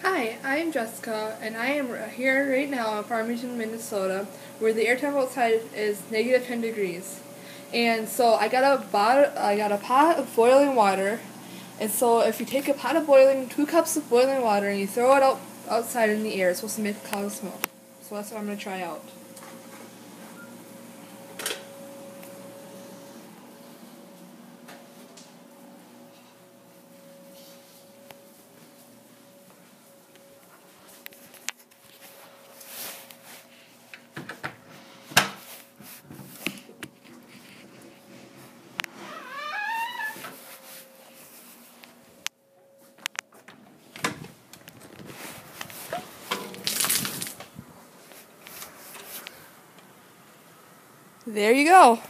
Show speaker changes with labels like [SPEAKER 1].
[SPEAKER 1] Hi, I'm Jessica, and I am here right now in Farmington, Minnesota, where the air temperature outside is negative 10 degrees. And so I got a pot of boiling water, and so if you take a pot of 2 cups of boiling water, and you throw it outside in the air, it's supposed to make a cloud of smoke. So that's what I'm going to try out. There you go.